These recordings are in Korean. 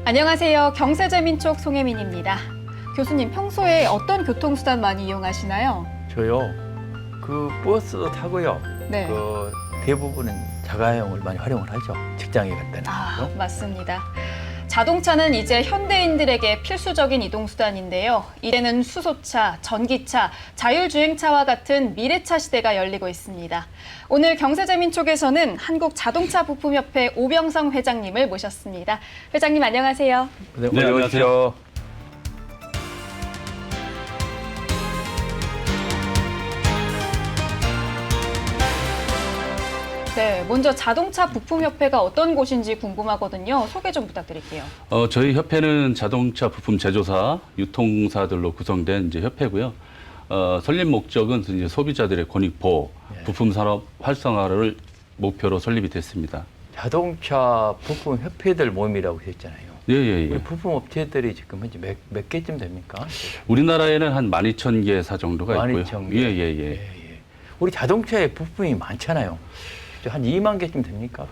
안녕하세요. 경세재민촉 송혜민입니다. 교수님, 평소에 어떤 교통수단 많이 이용하시나요? 저요. 그 버스도 타고요. 네. 그 대부분은 자가용을 많이 활용을 하죠. 직장에 갈 때는. 그죠? 맞습니다. 자동차는 이제 현대인들에게 필수적인 이동수단인데요. 이제는 수소차, 전기차, 자율주행차와 같은 미래차 시대가 열리고 있습니다. 오늘 경세재민촉에서는 한국자동차부품협회 오병성 회장님을 모셨습니다. 회장님 안녕하세요. 네, 네, 안녕하세요. 네, 먼저 자동차 부품협회가 어떤 곳인지 궁금하거든요. 소개 좀 부탁드릴게요. 저희 협회는 자동차 부품 제조사, 유통사들로 구성된 이제 협회고요. 설립 목적은 이제 소비자들의 권익 보호, 부품 산업 활성화를 목표로 설립이 됐습니다. 자동차 부품 협회들 모임이라고 했잖아요. 예. 우리 부품 업체들이 지금 현재 몇 개쯤 됩니까? 우리나라에는 한 12,000개사 정도가 있고요. 12,000개. 예. 우리 자동차에 부품이 많잖아요. 한 2만 개쯤 됩니까?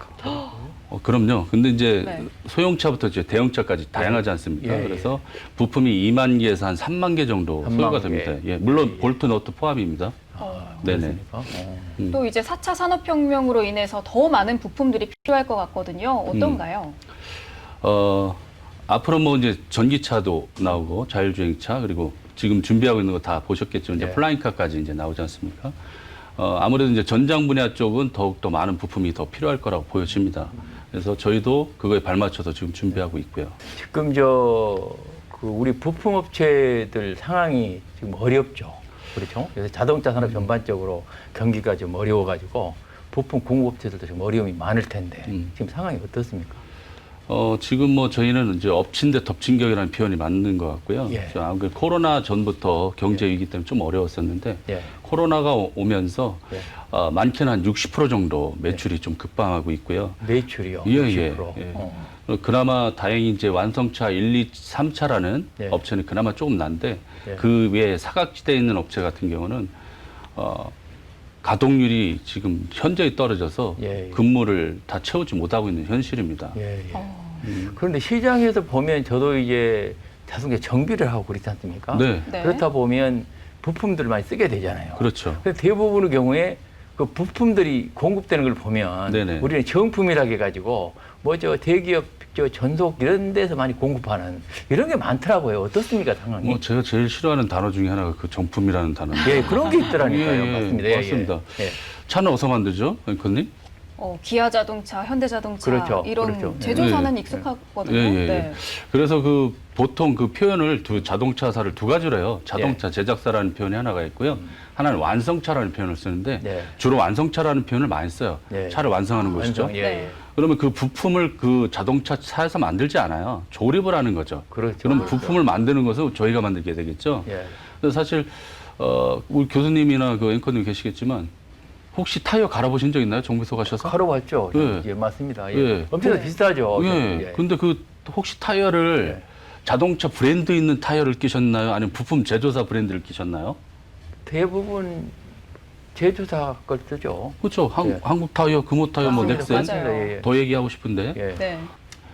그럼요. 근데 이제 네. 소형차부터 이제 대형차까지 다양하지 않습니까? 예. 그래서 부품이 2만 개에서 한 3만 개 정도 3만 소요가 개. 됩니다. 예, 물론 볼트, 너트 포함입니다. 네네. 그렇습니까? 또 이제 4차 산업혁명으로 인해서 더 많은 부품들이 필요할 것 같거든요. 어떤가요? 앞으로 뭐 이제 전기차도 나오고 자율주행차 그리고 지금 준비하고 있는 거 다 보셨겠죠. 이제 네. 플라잉카까지 이제 나오지 않습니까? 아무래도 이제 전장 분야 쪽은 더욱더 많은 부품이 더 필요할 거라고 보여집니다. 그래서 저희도 그거에 발맞춰서 지금 준비하고 있고요. 지금 그 우리 부품 업체들 상황이 지금 어렵죠. 그렇죠? 그래서 자동차 산업 전반적으로 경기가 좀 어려워가지고 부품 공급업체들도 좀 어려움이 많을 텐데 지금 상황이 어떻습니까? 지금 뭐 저희는 이제 엎친 데 덮친 격이라는 표현이 맞는 것 같고요. 예. 아무래도 코로나 전부터 경제 위기 때문에 좀 어려웠었는데 예. 코로나가 오면서 예. 많게는 한 60% 정도 매출이 좀 급방하고 있고요. 매출이요. 예. 60%. 그나마 다행히 이제 완성차 1, 2, 3차라는 예. 업체는 그나마 조금 난데 예. 그 외에 사각지대에 있는 업체 같은 경우는 가동률이 지금 현저히 떨어져서 예. 근무를 다 채우지 못하고 있는 현실입니다. 예. 그런데 시장에서 보면 저도 이제 자동차 정비를 하고 그렇지 않습니까? 네. 네. 그렇다 보면 부품들을 많이 쓰게 되잖아요. 그렇죠. 근데 대부분의 경우에 그 부품들이 공급되는 걸 보면 네네. 우리는 정품이라고 해가지고 뭐 저 대기업 저 전속 이런 데서 많이 공급하는 이런 게 많더라고요. 어떻습니까 상황이? 뭐 제가 제일 싫어하는 단어 중에 하나가 그 정품이라는 단어인데. 예, 그런 게 있더라니까요. 예, 맞습니다. 예, 맞습니다. 예. 차는 어디서 만들죠, 앵커님? 기아 자동차, 현대 자동차 그렇죠, 이런 그렇죠. 제조사는 예. 익숙하거든요. 예. 네. 그래서 그 보통 그 표현을 자동차사를 두 가지로 해요. 자동차 제작사라는 표현이 하나가 있고요. 하나는 완성차라는 표현을 쓰는데 네. 주로 완성차라는 표현을 많이 써요. 네. 차를 완성하는 것이죠. 완성, 예, 네. 예. 그러면 그 부품을 그 자동차사에서 만들지 않아요. 조립을 하는 거죠. 그렇죠. 그럼 그렇죠. 부품을 만드는 것은 저희가 만들게 되겠죠. 예. 그래서 사실 우리 교수님이나 그 앵커님 계시겠지만 혹시 타이어 갈아보신 적 있나요? 정비소 가셔서? 가로 왔죠. 예. 예, 맞습니다. 예. 예. 엄청 네. 비싸죠. 예. 근데 그 혹시 타이어를 예. 자동차 브랜드 있는 타이어를 끼셨나요? 아니면 부품 제조사 브랜드를 끼셨나요? 대부분 제조사 걸 쓰죠. 그렇죠. 예. 한국 타이어, 금호 타이어, 뭐 맞습니다. 넥센 맞아요. 예, 예. 더 얘기하고 싶은데 예. 네.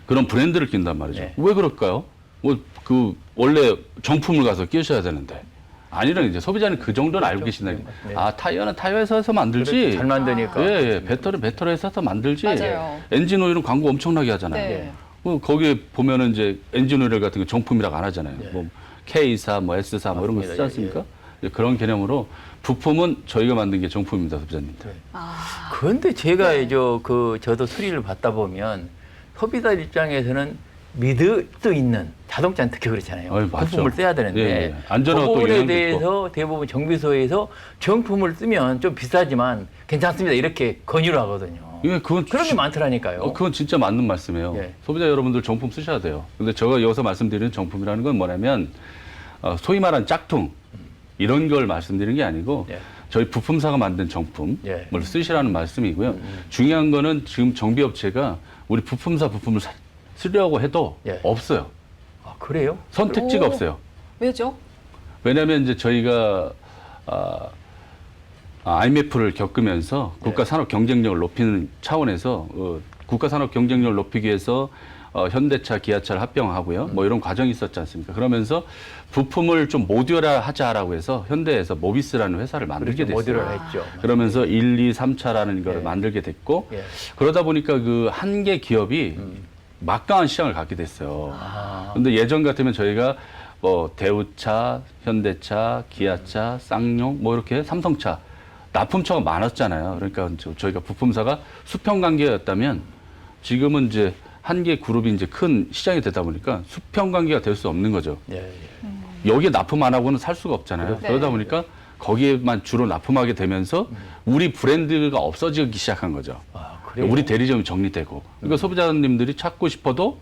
그런 브랜드를 낀단 말이죠. 네. 왜 그럴까요? 뭐 그 원래 정품을 가서 끼셔야 되는데 아니라 이제 소비자는 그 정도는 알고 그렇죠. 계신다. 네. 아 타이어는 타이어에서 해서 만들지. 그렇죠. 잘 만드니까. 예, 배터리는 배터리에서 해서 만들지. 맞아요. 엔진 오일은 광고 엄청나게 하잖아요. 네. 거기에 보면은 이제 엔진 오일 같은 거 정품이라고 안 하잖아요. 예. 뭐 K사, 뭐 S사 뭐 이런 거 쓰지 맞습니다. 않습니까? 그런 개념으로 부품은 저희가 만든 게 정품입니다, 소비자님들. 그런데 제가 네. 저도 수리를 받다 보면 소비자 입장에서는 믿을 수 있는 자동차는 특히 그렇잖아요. 맞죠. 부품을 써야 되는데 예, 예. 안전하고 그 또 부분에 영향도 대해서 대부분 정비소에서 정품을 쓰면 좀 비싸지만 괜찮습니다. 이렇게 권유를 하거든요. 예, 그건 그런 게 많더라니까요. 그건 진짜 맞는 말씀이에요. 예. 소비자 여러분들 정품 쓰셔야 돼요. 근데 제가 여기서 말씀드리는 정품이라는 건 뭐냐면 소위 말한 짝퉁 이런 걸 말씀드리는 게 아니고 예. 저희 부품사가 만든 정품을 예. 쓰시라는 말씀이고요. 중요한 거는 지금 정비업체가 우리 부품사 부품을 쓰려고 해도 예. 없어요. 아, 그래요? 선택지가 오. 없어요. 왜죠? 왜냐하면 이제 저희가 IMF를 겪으면서 국가 산업 경쟁력을 높이는 차원에서 국가 산업 경쟁력을 높이기 위해서 현대차, 기아차를 합병하고요. 뭐 이런 과정이 있었지 않습니까? 그러면서 부품을 좀 모듈화하자라고 해서 현대에서 모비스라는 회사를 만들게 됐어요. 모듈을 했죠. 그러면서 1, 2, 3차라는 걸 예. 만들게 됐고 예. 그러다 보니까 그 한 개 기업이 막강한 시장을 갖게 됐어요. 아. 근데 예전 같으면 저희가 뭐 대우차, 현대차, 기아차, 쌍용 뭐 이렇게 삼성차 납품처가 많았잖아요. 그러니까 저희가 부품사가 수평 관계였다면 지금은 이제 한 개 그룹이 이제 큰 시장이 되다 보니까 수평 관계가 될 수 없는 거죠. 예, 예. 여기에 납품 안 하고는 살 수가 없잖아요. 네. 그러다 보니까 거기에만 주로 납품하게 되면서 우리 브랜드가 없어지기 시작한 거죠. 아, 그래요? 우리 대리점이 정리되고. 그러니까 소비자님들이 찾고 싶어도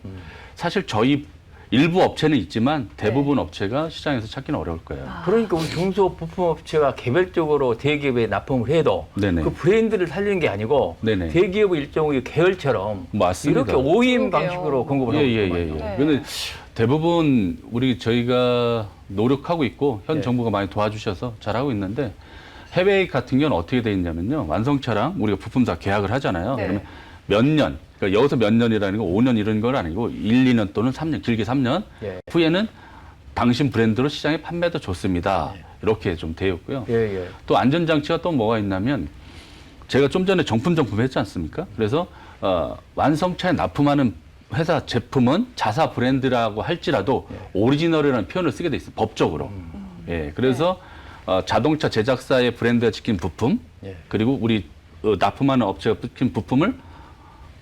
사실 저희 일부 업체는 있지만 대부분 업체가 시장에서 찾기는 어려울 거예요. 그러니까 우리 중소부품업체가 개별적으로 대기업에 납품을 해도 네네. 그 브랜드를 살리는 게 아니고 네네. 대기업의 일종의 계열처럼 맞습니다. 이렇게 OEM 그러게요. 방식으로 공급을 하고 예. 있거든요. 네. 근데 대부분 저희가 노력하고 있고 현 예. 정부가 많이 도와주셔서 잘하고 있는데 해외 같은 경우는 어떻게 돼 있냐면요. 완성차랑 우리가 부품사 계약을 하잖아요. 네. 그러면 몇 년, 그러니까 여기서 몇 년이라는 거 5년 이런 건 아니고 1, 2년 또는 3년, 길게 3년 예. 후에는 당신 브랜드로 시장에 판매도 좋습니다. 이렇게 좀 되어 있고요. 예, 예. 또 안전장치가 또 뭐가 있냐면 제가 좀 전에 정품 했지 않습니까? 그래서 완성차에 납품하는 회사 제품은 자사 브랜드라고 할지라도 오리지널이라는 표현을 쓰게 돼 있어요. 법적으로. 예, 그래서 자동차 제작사의 브랜드가 지킨 부품 예. 그리고 우리 납품하는 업체가 지킨 부품을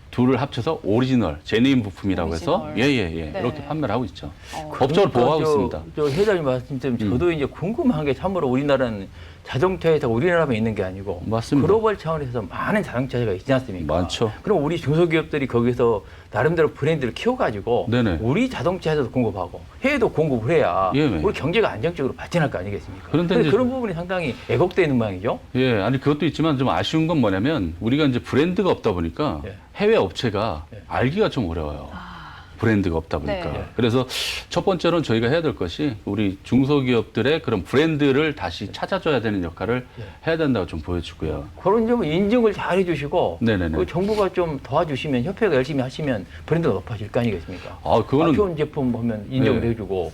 둘을 합쳐서 오리지널, 제네인 부품이라고 해서 오리지널. 예. 네. 이렇게 판매를 하고 있죠. 어. 법적으로 보호하고 저 있습니다. 회장님 말씀처럼 저도 이제 궁금한 게 참으로 우리나라는 자동차 회사가 우리나라만 있는 게 아니고 맞습니다. 글로벌 차원에서 많은 자동차 회사가 있지 않습니까? 많죠. 그럼 우리 중소기업들이 거기서 나름대로 브랜드를 키워가지고 네네. 우리 자동차 회사도 공급하고 해외도 공급을 해야 예, 우리 경제가 안정적으로 발전할 거 아니겠습니까? 그런데 근데 이제- 그런 부분이 상당히 왜곡되어 있는 모양이죠. 예, 아니 그것도 있지만 좀 아쉬운 건 뭐냐면 우리가 이제 브랜드가 없다 보니까 예. 해외 업체가 예. 알기가 좀 어려워요. 브랜드가 없다 보니까. 네. 그래서 첫 번째로는 저희가 해야 될 것이 우리 중소기업들의 그런 브랜드를 다시 찾아줘야 되는 역할을 해야 된다고 좀 보여주고요. 그런 점은 인증을 잘 해주시고 네네네. 그 정부가 좀 도와주시면 협회가 열심히 하시면 브랜드가 높아질 거 아니겠습니까? 아, 그거는 좋은 제품 보면 인정도 네. 해주고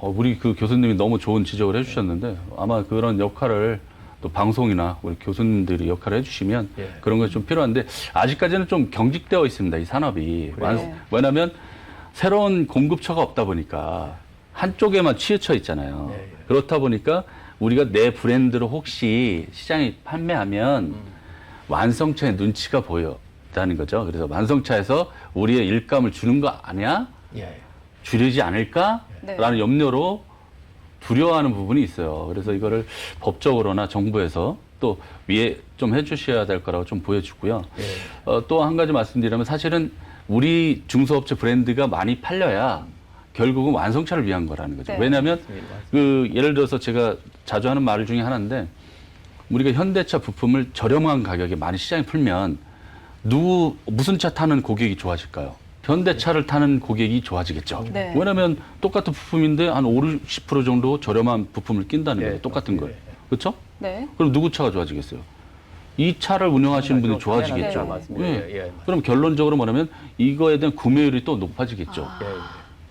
우리 그 교수님이 너무 좋은 지적을 해주셨는데 아마 그런 역할을 또 방송이나 우리 교수님들이 역할을 해주시면 예. 그런 것이 좀 필요한데 아직까지는 좀 경직되어 있습니다. 이 산업이. 그래요? 왜냐하면 새로운 공급처가 없다 보니까 한쪽에만 치우쳐 있잖아요. 예, 예. 그렇다 보니까 우리가 내 브랜드로 혹시 시장에 판매하면 완성차의 눈치가 보였다는 거죠. 그래서 완성차에서 우리의 일감을 주는 거 아니야? 예. 줄이지 않을까? 네. 라는 염려로 두려워하는 부분이 있어요. 그래서 이거를 법적으로나 정부에서 또 위에 좀 해주셔야 될 거라고 좀 보여주고요. 예. 또 한 가지 말씀드리면 사실은 우리 중소업체 브랜드가 많이 팔려야 결국은 완성차를 위한 거라는 거죠. 네. 왜냐하면 맞습니다. 그 예를 들어서 제가 자주 하는 말 중에 하나인데 우리가 현대차 부품을 저렴한 가격에 많이 시장에 풀면 무슨 차 타는 고객이 좋아질까요? 현대차를 타는 고객이 좋아지겠죠. 네. 왜냐하면 똑같은 부품인데 한 50% 정도 저렴한 부품을 낀다는 예, 거예요. 똑같은 걸. 맞습니다. 그렇죠? 네. 그럼 누구 차가 좋아지겠어요? 이 차를 운영하시는 분이 좋아지겠죠. 네. 맞습니다. 예. 예, 예. 그럼 결론적으로 뭐냐면 이거에 대한 구매율이 또 높아지겠죠. 예, 예.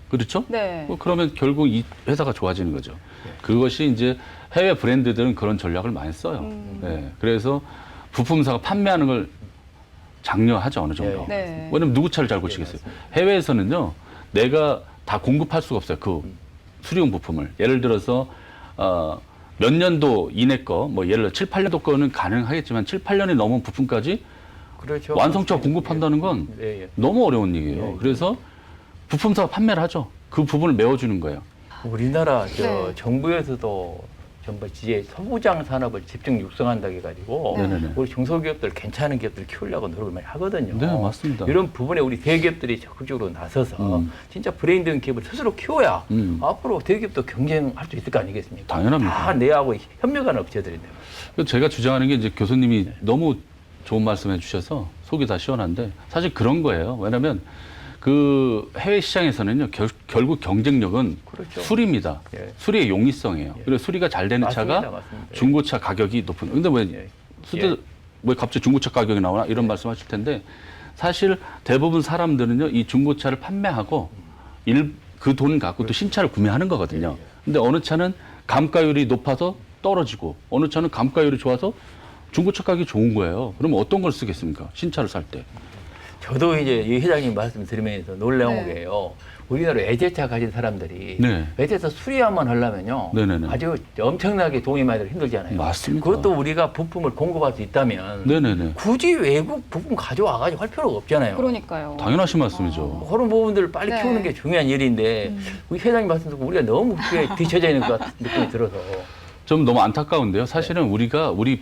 그렇죠? 네. 그러면 결국 이 회사가 좋아지는 거죠. 그것이 이제 해외 브랜드들은 그런 전략을 많이 써요. 네. 그래서 부품사가 판매하는 걸 장려하죠, 어느 정도. 네. 왜냐면 누구 차를 잘 고치겠어요. 해외에서는요, 내가 다 공급할 수가 없어요. 그 수리용 부품을. 예를 들어서, 몇 년도 이내 거, 뭐 예를 들어 7, 8년도 거는 가능하겠지만 7, 8년이 넘은 부품까지 그렇죠. 완성차 예, 공급한다는 건 예, 예. 너무 어려운 얘기예요. 예, 예. 그래서 부품사가 판매를 하죠. 그 부분을 메워주는 거예요. 우리나라 네. 정부에서도 전부 이제 소부장 산업을 집중 육성한다고 해가지고 네네네. 우리 중소기업들 괜찮은 기업들 키우려고 노력을 많이 하거든요. 네, 맞습니다. 이런 부분에 우리 대기업들이 적극적으로 나서서 음. 진짜 브랜드 기업을 스스로 키워야 음. 앞으로 대기업도 경쟁할 수 있을 거 아니겠습니까? 당연합니다. 다 내하고 협력하는 업체들인데. 제가 주장하는 게 이제 교수님이 너무 좋은 말씀 해주셔서 속이 다 시원한데 사실 그런 거예요. 왜냐하면 그 해외 시장에서는요 결국 경쟁력은 그렇죠. 수리입니다. 예. 수리의 용이성이에요. 그리고 수리가 잘 되는 맞습니다, 차가 맞습니다. 예. 중고차 가격이 높은. 근데 왜 예. 왜 갑자기 중고차 가격이 나오나 이런 말씀하실 텐데 사실 대부분 사람들은요, 이 중고차를 판매하고 그 돈 갖고 또 신차를 구매하는 거거든요. 근데 어느 차는 감가율이 높아서 떨어지고 어느 차는 감가율이 좋아서 중고차 가격이 좋은 거예요. 그러면 어떤 걸 쓰겠습니까? 신차를 살 때. 저도 이제 이 회장님 말씀 들으면서 놀라운 네. 게요. 우리나라 외제차 가진 사람들이 네. 외제차 수리화만 하려면요. 네네네. 아주 엄청나게 돈이 많이 들어 힘들잖아요. 맞습니다. 그것도 우리가 부품을 공급할 수 있다면 네네네. 굳이 외국 부품 가져와가지고 할 필요가 없잖아요. 그러니까요. 당연하신 말씀이죠. 그런 부분들을 빨리 네. 키우는 게 중요한 일인데 우리 회장님 말씀 듣고 우리가 너무 그게 뒤처져 있는 것 같은 느낌이 들어서 좀 너무 안타까운데요. 사실은 우리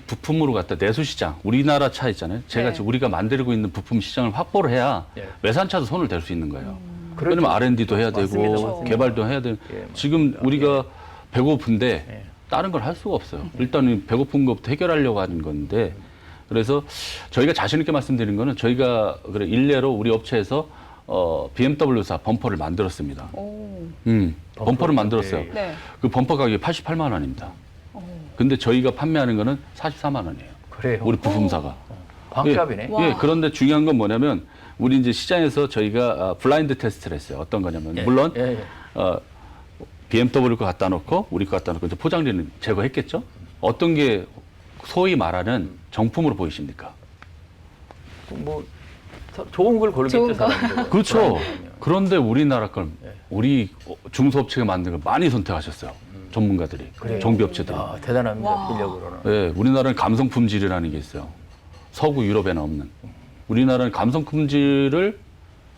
부품으로 갖다 내수시장, 우리나라 차 있잖아요. 제가 네. 지금 우리가 만들고 있는 부품 시장을 확보를 해야 네. 외산차도 손을 댈 수 있는 거예요. 그렇죠. 왜냐면 R&D도 해야 되고 맞습니다. 맞습니다. 개발도 해야 되고 예, 맞습니다. 지금 우리가 배고픈데 예. 다른 걸 할 수가 없어요. 일단은 배고픈 것부터 해결하려고 하는 건데 그래서 저희가 자신 있게 말씀드린 거는 저희가 그래 일례로 우리 업체에서 BMW사 범퍼를 만들었습니다. 오. 범퍼를 만들었어요. 예. 네. 그 범퍼 가격이 88만 원입니다. 오. 근데 저희가 판매하는 거는 44만 원이에요. 그래요. 우리 부품사가. 반값이네. 와. 예, 그런데 중요한 건 뭐냐면 우리 이제 시장에서 저희가 블라인드 테스트를 했어요. 어떤 거냐면 예. 물론 예, 예. BMW 거 갖다 놓고 우리 거 갖다 놓고 이제 포장지는 제거했겠죠. 어떤 게 소위 말하는 정품으로 보이십니까? 뭐 좋은 걸 고르겠죠. 좋은 거. 사람들은. 그렇죠. 그럼요. 그런데 우리나라 건 예. 우리 중소업체가 만든 걸 많이 선택하셨어요. 전문가들이, 그래요. 정비업체들이. 아, 대단합니다. 와. 실력으로는. 예, 우리나라는 감성 품질이라는 게 있어요. 서구 유럽에는 없는. 우리나라는 감성 품질을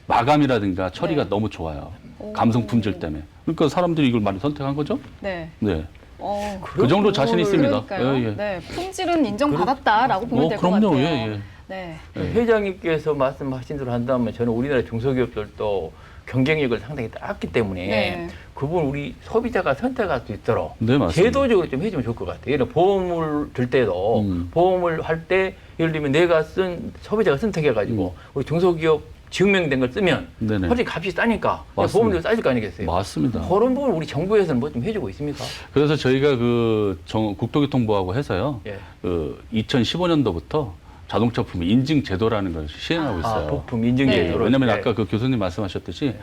마감이라든가 처리가 네. 너무 좋아요. 오. 감성 품질 때문에. 그러니까 사람들이 이걸 많이 선택한 거죠? 네. 네. 그런 그 정도 자신 부분을- 있습니다. 그러니까요. 예, 예. 네. 품질은 인정받았다라고 보면 될 것 같아요. 그럼요. 예, 예. 네. 회장님께서 말씀하신 대로 한다면 저는 우리나라 중소기업들도 경쟁력을 상당히 땄기 때문에 네. 그 부분 우리 소비자가 선택할 수 있도록 네, 맞습니다. 제도적으로 좀 해주면 좋을 것 같아요. 예를 들어 보험을 들 때도 보험을 할 때 예를 들면 내가 쓴 소비자가 선택해가지고 우리 중소기업 증명된 걸 쓰면 네네. 솔직히 값이 싸니까 맞습니다. 보험료도 싸질 거 아니겠어요? 맞습니다. 그런 부분 우리 정부에서는 뭐 좀 해주고 있습니까? 그래서 저희가 국토교통부하고 해서요. 예. 2015년도부터 자동차 부품 인증 제도라는 걸 시행하고 있어요. 부품 인증 네. 제도로. 왜냐면 예. 아까 그 교수님 말씀하셨듯이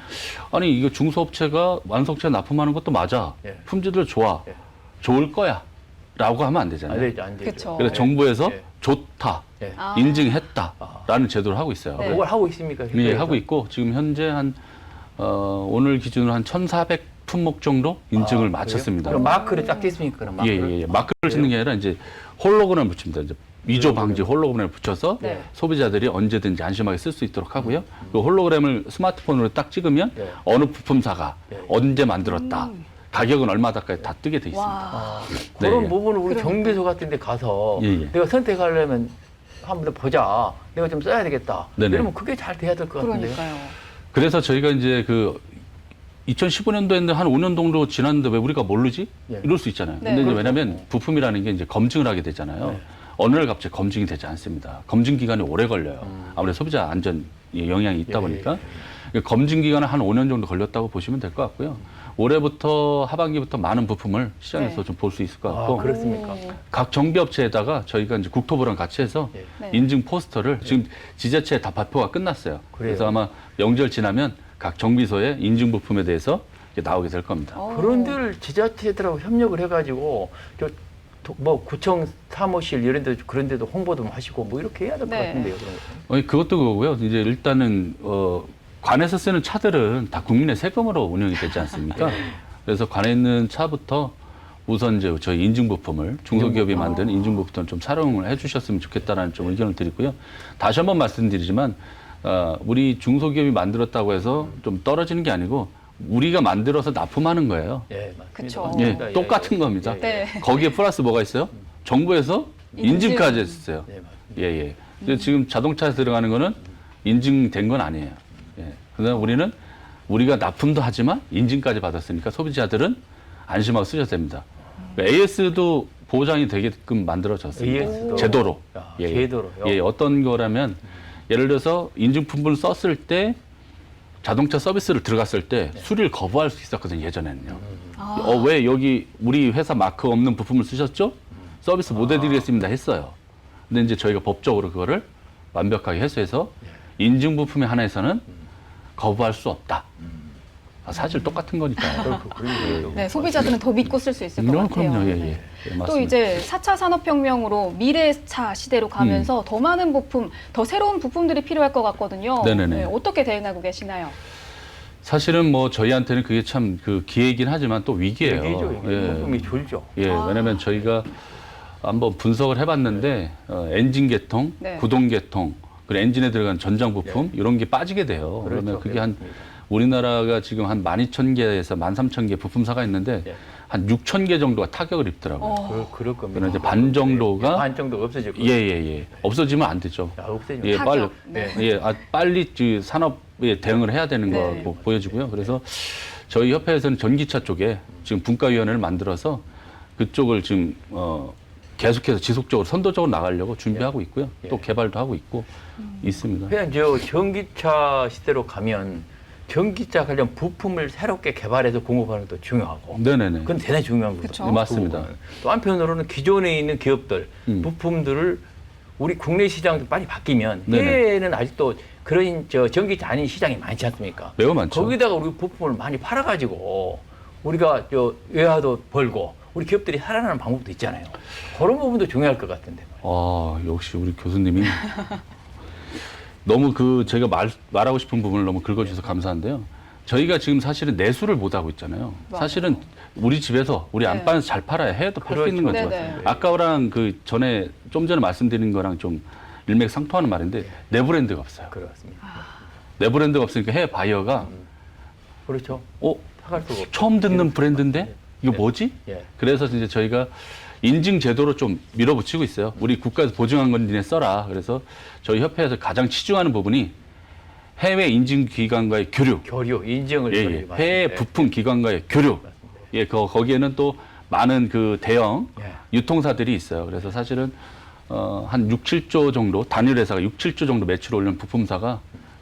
아니 이거 중소업체가 완성차 납품하는 것도 맞아. 예. 품질도 좋아. 예. 좋을 거야. 라고 하면 안 되잖아요. 안 되죠, 안 되죠. 그쵸. 그래서 예. 정부에서 예. 좋다. 예. 아. 인증했다라는 제도를 하고 있어요. 네. 그걸 하고 있습니까? 예, 현장에서? 하고 있고 지금 현재 한 오늘 기준으로 한 1,400 품목 정도 인증을 아, 마쳤습니다. 그래요? 그럼 마크를 딱 뗐습니까? 그럼 예, 마크를? 예, 예. 마크를 짓는 게 아니라 이제 홀로그램을 붙입니다. 이제 위조 방지 홀로그램을 붙여서 네. 소비자들이 언제든지 안심하게 쓸 수 있도록 하고요. 그 홀로그램을 스마트폰으로 딱 찍으면 네. 어느 부품사가 네. 언제 만들었다, 가격은 얼마다까지 다 뜨게 돼 있습니다. 와. 그런 네. 부분을 우리 그러니까. 정비소 같은 데 가서 예, 예. 내가 선택하려면 한번 더 보자. 내가 좀 써야 되겠다. 네네. 그러면 그게 잘 돼야 될 것 같은데요. 그러니까요. 그래서 저희가 이제 그 2015년도에 한 5년 정도 지났는데 왜 우리가 모르지? 예. 이럴 수 있잖아요. 네. 근데 이제 그렇죠. 왜냐면 부품이라는 게 이제 검증을 하게 되잖아요. 네. 어느 날 갑자기 검증이 되지 않습니다. 검증 기간이 오래 걸려요. 아무래도 소비자 안전 영향이 있다 예, 보니까 검증 기간은 한 5년 정도 걸렸다고 보시면 될 것 같고요. 올해부터 하반기부터 많은 부품을 시장에서 네. 좀 볼 수 있을 것 아, 같고 그렇습니까? 오. 각 정비업체에다가 저희가 이제 국토부랑 같이 해서 예. 네. 인증 포스터를 지금 지자체에 다 발표가 끝났어요. 그래요? 그래서 아마 명절 지나면 각 정비소에 인증 부품에 대해서 이렇게 나오게 될 겁니다. 그런 데를 지자체들하고 협력을 해가지고 뭐 구청 사무실 이런 데 그런 데도 홍보도 좀 하시고 뭐 이렇게 해야 될 것 네. 같은데요. 그런 거. 그것도 그거고요. 이제 일단은 관에서 쓰는 차들은 다 국민의 세금으로 운영이 되지 않습니까? 그래서 관에 있는 차부터 우선 이제 저희 인증 부품을 중소기업이 만든 인증 부품을 좀 촬영을 해주셨으면 좋겠다라는 좀 의견을 드리고요. 다시 한번 말씀드리지만 우리 중소기업이 만들었다고 해서 좀 떨어지는 게 아니고 우리가 만들어서 납품하는 거예요. 예, 맞습니다. 그쵸. 맞습니다. 예, 똑같은 겁니다. 네. 거기에 플러스 뭐가 있어요? 정부에서 인증. 인증까지 했어요. 예, 맞습니다. 예, 예. 근데 지금 자동차에 들어가는 거는 인증된 건 아니에요. 예. 그래서 우리는 우리가 납품도 하지만 인증까지 받았으니까 소비자들은 안심하고 쓰셔도 됩니다. AS도 보장이 되게끔 만들어졌습니다. AS 도? 제도로. 야, 예, 예. 제도로요? 예, 어떤 거라면 예를 들어서 인증품을 썼을 때 자동차 서비스를 들어갔을 때 수리를 거부할 수 있었거든요, 예전에는요. 아. 왜 여기 우리 회사 마크 없는 부품을 쓰셨죠? 서비스 못 해드리겠습니다 했어요. 근데 이제 저희가 법적으로 그거를 완벽하게 해소해서 인증 부품에 한해서는 거부할 수 없다. 사실 똑같은 거니까요. 네, 소비자들은 더 믿고 쓸 수 있을 것 같아요. 그럼요. 예, 네. 예, 맞습니다. 또 이제 4차 산업혁명으로 미래차 시대로 가면서 더 많은 부품, 더 새로운 부품들이 필요할 것 같거든요. 네네네. 네, 어떻게 대응하고 계시나요? 사실은 뭐 저희한테는 그게 참 그 기회이긴 하지만 또 위기예요. 위기죠. 부품이 줄죠. 예, 왜냐하면 저희가 한번 분석을 해봤는데 엔진 계통, 네. 구동 계통, 그리고 엔진에 들어간 전장 부품 이런 게 빠지게 돼요. 그렇죠. 그러면 그게 한 그렇습니다. 우리나라가 지금 한 12,000개에서 13,000개 부품사가 있는데 한 6,000개 정도가 타격을 입더라고요. 그럴 겁니다. 그러면 이제 반 정도가 반 정도 없어질 거예요. 예. 없어지면 안 되죠. 없어지면 예, 빨리 타격. 네. 빨리 그 산업에 대응을 해야 되는 네. 거 보여지고요. 그래서 저희 협회에서는 전기차 쪽에 지금 분과위원회를 만들어서 그쪽을 지금 계속해서 지속적으로 선도적으로 나가려고 준비하고 있고요. 또 개발도 하고 있고 있습니다. 그냥 저 전기차 시대로 가면 전기차 관련 부품을 새롭게 개발해서 공급하는 것도 중요하고. 네네네. 그건 대단히 중요한 거죠. 그쵸. 네, 맞습니다. 또 한편으로는 기존에 있는 기업들 부품들을 우리 국내 시장도 빨리 바뀌면 네네. 해외에는 아직도 그런 저 전기차 아닌 시장이 많지 않습니까? 매우 많죠. 거기다가 우리 부품을 많이 팔아가지고 우리가 저 외화도 벌고 우리 기업들이 살아나는 방법도 있잖아요. 그런 부분도 중요할 것 같은데. 역시 우리 교수님이 너무 제가 말하고 싶은 부분을 너무 긁어주셔서 감사한데요. 저희가 지금 사실은 내수를 못 하고 있잖아요. 맞아요. 사실은 우리 집에서 우리 네. 안방에서 잘 팔아야 해외도 팔 수 그렇죠. 있는 거죠. 네네. 아까랑 좀 전에 말씀드린 거랑 좀 일맥상통하는 말인데 내 브랜드가 없어요. 그렇습니다. 내 브랜드가 없으니까 해외 바이어가 그렇죠. 사갈 수가 없죠. 처음 듣는 브랜드인데 이거 뭐지? 예. 그래서 이제 저희가 인증 제도로 좀 밀어붙이고 있어요. 우리 국가에서 보증한 건 니네 써라. 그래서 저희 협회에서 가장 치중하는 부분이 해외 인증 기관과의 교류. 교류, 인증을 예, 저희 예. 맞습니다. 해외 부품 기관과의 교류. 예, 거기에는 또 많은 그 대형 예. 유통사들이 있어요. 그래서 사실은 한 6, 7조 정도 단일 회사가 6, 7조 정도 매출 올리는 부품사가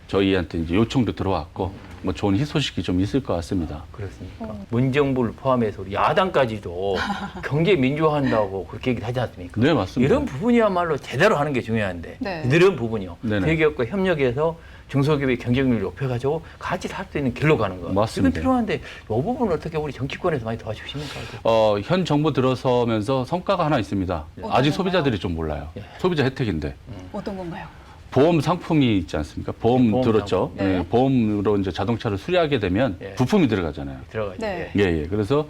저희한테 이제 요청도 들어왔고 뭐 좋은 희소식이 좀 있을 것 같습니다. 그렇습니까? 문정부를 포함해서 우리 야당까지도 경제 민주화한다고 그렇게 얘기를 하지 않습니까? 네, 맞습니다. 이런 부분이야말로 제대로 하는 게 중요한데 네. 이런 부분이요. 네네. 대기업과 협력해서 중소기업의 경쟁력을 높여가지고 같이 살 수 있는 길로 가는 거. 맞습니다. 이건 필요한데 이 부분은 어떻게 우리 정치권에서 많이 도와주십니까? 현 정부 들어서면서 성과가 하나 있습니다. 어떤 아직 건가요? 소비자들이 좀 몰라요. 예. 소비자 혜택인데 어떤 건가요? 보험 상품이 있지 않습니까? 보험 보험 들었죠. 상품. 네. 보험으로 이제 자동차를 수리하게 되면 예. 부품이 들어가잖아요. 들어가죠. 네. 예. 그래서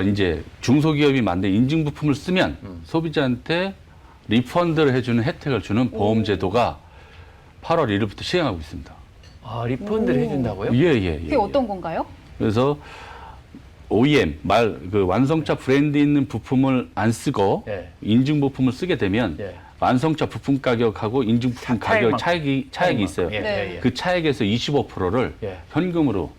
이제 중소기업이 만든 인증 부품을 쓰면 소비자한테 리펀드를 해주는 혜택을 주는 보험 제도가 8월 1일부터 시행하고 있습니다. 리펀드를 오. 해준다고요? 예. 그게 어떤 건가요? 그래서 OEM 완성차 브랜드 있는 부품을 안 쓰고 예. 인증 부품을 쓰게 되면 예. 완성차 부품 가격하고 인증 부품 가격 차액이 있어요. 예, 네. 예. 그 차액에서 25%를 예. 현금으로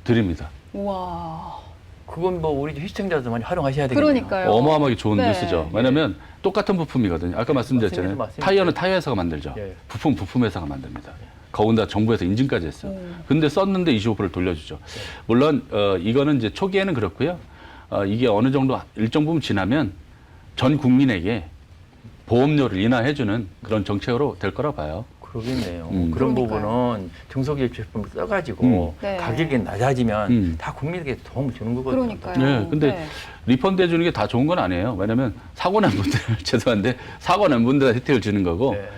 드립니다. 우와. 그건 뭐 우리 시청자도 많이 활용하셔야 되겠네요. 그러니까요. 어마어마하게 좋은 네. 뉴스죠. 왜냐하면 똑같은 부품이거든요. 아까 말씀드렸잖아요. 맞습니다. 타이어는 타이어 회사가 만들죠. 예. 부품 회사가 만듭니다. 더군다나 정부에서 인증까지 했어요. 근데 썼는데 25%를 돌려주죠. 물론 이거는 이제 초기에는 그렇고요. 이게 어느 정도 일정 부분 지나면 전 국민에게 보험료를 인하해주는 그런 정책으로 될 거라 봐요. 그러겠네요. 그러니까요. 그런 부분은 중소기업 제품을 써가지고 네. 가격이 낮아지면 음. 다 국민에게 도움을 주는 거거든요. 그러니까요. 네, 근데 네. 리펀드 해주는 게 다 좋은 건 아니에요. 왜냐면 사고 난 분들, 죄송한데, 사고 난 분들한테 혜택을 주는 거고, 네.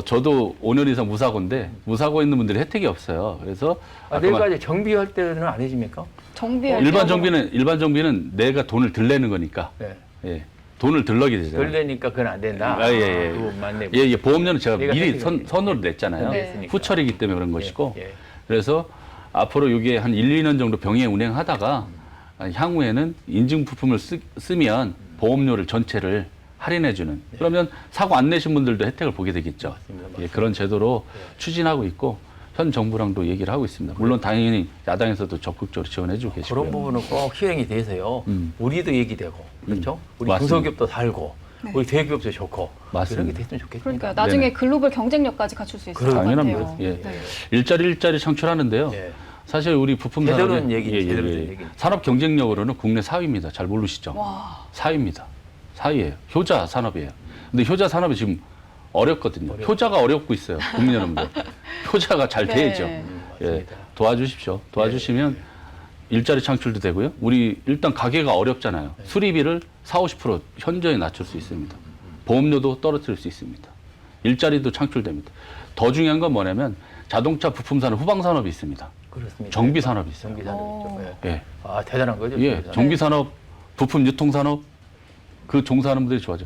저도 5년 이상 무사고인데, 무사고 있는 분들이 혜택이 없어요. 그래서, 아까 내가 이제 정비할 때는 안 해줍니까? 정비할 일반 때는 정비는 내가 돈을 들 내는 거니까, 네. 예, 돈을 들러게 되잖아요. 덜 내니까 그건 안 된다. 예. 그것만 내고. 예, 보험료는 제가 내가 미리 혜택을 선으로 냈잖아요. 네. 후처리기 때문에 그런 것이고, 예. 그래서 앞으로 이게 한 1, 2년 정도 병행 운행하다가 향후에는 인증 부품을 쓰면 보험료를 전체를 할인해주는. 그러면 사고 안 내신 분들도 혜택을 보게 되겠죠. 맞습니다. 예, 그런 제도로 추진하고 있고 현 정부랑도 얘기를 하고 있습니다. 물론 당연히 야당에서도 적극적으로 지원해주고 계시고요. 그런 부분은 꼭 실행이 돼서요. 우리도 얘기되고, 그렇죠? 우리 맞습니다. 중소기업도 살고, 우리 대기업도 좋고, 맞습니다. 이런 게 됐으면 좋겠습니다. 그러니까 나중에 글로벌 경쟁력까지 갖출 수 있을 것 당연합니다. 같아요. 예. 네. 일자리 창출하는데요. 예. 사실 우리 부품 제대로 산업의 된 얘기죠. 제대로 된 얘기. 산업 경쟁력으로는 국내 4위입니다. 잘 모르시죠? 와. 4위입니다. 4위예요. 효자 산업이에요. 근데 효자 산업이 지금 어렵거든요. 효자가 어렵고 있어요. 국민 여러분들. 효자가 잘 네. 돼야죠. 예, 맞습니다. 도와주십시오. 도와주시면 일자리 창출도 되고요. 우리 일단 가게가 어렵잖아요. 수리비를 40-50% 현저히 낮출 수 있습니다. 보험료도 떨어뜨릴 수 있습니다. 일자리도 창출됩니다. 더 중요한 건 뭐냐면 자동차 부품 산업, 후방 산업이 있습니다. 그렇습니다. 정비 산업이 있어요. 정비 산업이죠. 예. 예. 아, 대단한 거죠. 예, 정비 산업. 정비 산업, 부품 유통 산업 그 종사하는 분들이 좋아져.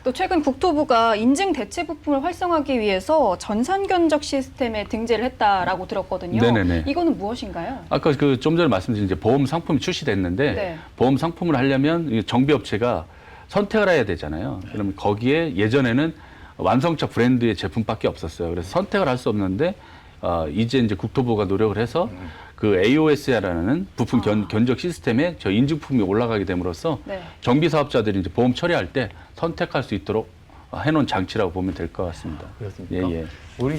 또 최근 국토부가 인증 대체 부품을 활성화하기 위해서 전산 견적 시스템에 등재를 했다라고 들었거든요. 네네네. 이거는 무엇인가요? 아까 그 좀 전에 말씀드린 이제 보험 상품이 출시됐는데 네. 보험 상품을 하려면 이 정비업체가 선택을 해야 되잖아요. 그러면 거기에 예전에는 완성차 브랜드의 제품밖에 없었어요. 그래서 선택을 할 수 없는데 이제 국토부가 노력을 해서 그 AOS라는 부품 견적 시스템에 저 인증품이 올라가게 됨으로써 네. 정비 사업자들이 이제 보험 처리할 때 선택할 수 있도록 해놓은 장치라고 보면 될 것 같습니다. 그렇습니까? 예, 예. 우리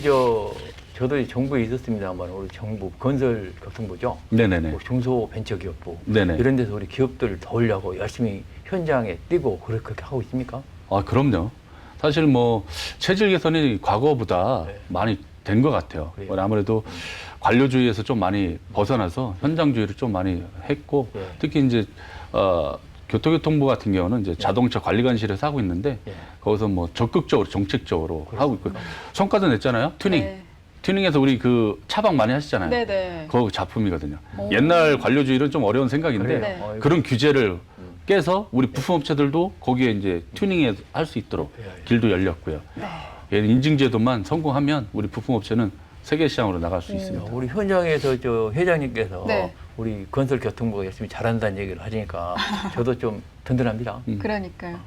저도 이 정부에 있었습니다만 우리 정부 건설교통부죠. 네네네. 뭐 중소벤처기업부 네네. 이런 데서 우리 기업들을 도우려고 열심히 현장에 뛰고 그렇게 하고 있습니까? 아, 그럼요. 사실 뭐 체질 개선이 과거보다 네. 많이 된 것 같아요. 그래요? 아무래도 관료주의에서 좀 많이 벗어나서 현장주의를 좀 많이 했고 예. 특히 이제 교토교통부 같은 경우는 이제 자동차 관리관실에서 하고 있는데 예. 거기서 뭐 적극적으로 정책적으로 하고 있고 성과도 냈잖아요. 튜닝. 네. 튜닝에서 우리 그 차박 많이 하시잖아요. 네네. 그거 작품이거든요. 오. 옛날 관료주의는 좀 어려운 생각인데 그래요? 네. 어이구. 그런 규제를 깨서 우리 부품업체들도 거기에 이제 튜닝에 할 수 있도록 예, 예. 길도 열렸고요. 네. 예, 인증제도만 성공하면 우리 부품업체는 세계 시장으로 나갈 수 있습니다. 우리 현장에서 저 회장님께서 네. 우리 건설교통부가 열심히 잘한다는 얘기를 하시니까 저도 좀 든든합니다. 그러니까요.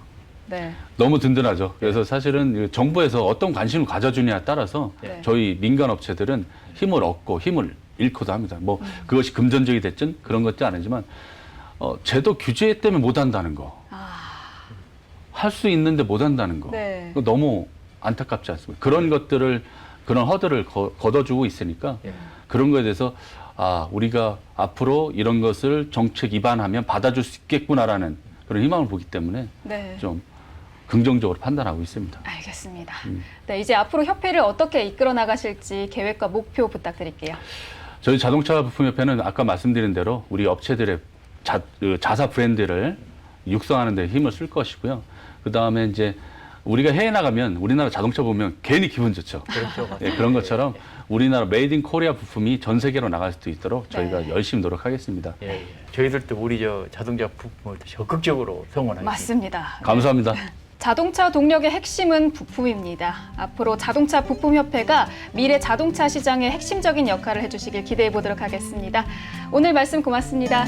네. 너무 든든하죠. 그래서 사실은 정부에서 어떤 관심을 가져주냐에 따라서 네. 저희 민간 업체들은 힘을 얻고 힘을 잃고도 합니다. 뭐 그것이 금전적이 됐든 그런 것도 아니지만 제도 규제 때문에 못 한다는 거, 할 수 있는데 못 한다는 거, 네. 그거 너무 안타깝지 않습니까? 그런 것들을 그런 허들을 걷어주고 있으니까 예. 그런 거에 대해서 우리가 앞으로 이런 것을 정책 입안하면 받아줄 수 있겠구나라는 그런 희망을 보기 때문에 네. 좀 긍정적으로 판단하고 있습니다. 알겠습니다. 네, 이제 앞으로 협회를 어떻게 이끌어 나가실지 계획과 목표 부탁드릴게요. 저희 자동차 부품협회는 아까 말씀드린 대로 우리 업체들의 자사 브랜드를 육성하는 데 힘을 쓸 것이고요. 그 다음에 이제 우리가 해외 나가면 우리나라 자동차 보면 괜히 기분 좋죠. 그렇죠. 예, 그런 것처럼 우리나라 메이드 인 코리아 부품이 전 세계로 나갈 수 있도록 저희가 네. 열심히 노력하겠습니다. 예, 예. 저희들도 우리 저 자동차 부품을 적극적으로 성원하겠습니다. 맞습니다. 감사합니다. 자동차 동력의 핵심은 부품입니다. 앞으로 자동차 부품협회가 미래 자동차 시장의 핵심적인 역할을 해주시길 기대해 보도록 하겠습니다. 오늘 말씀 고맙습니다.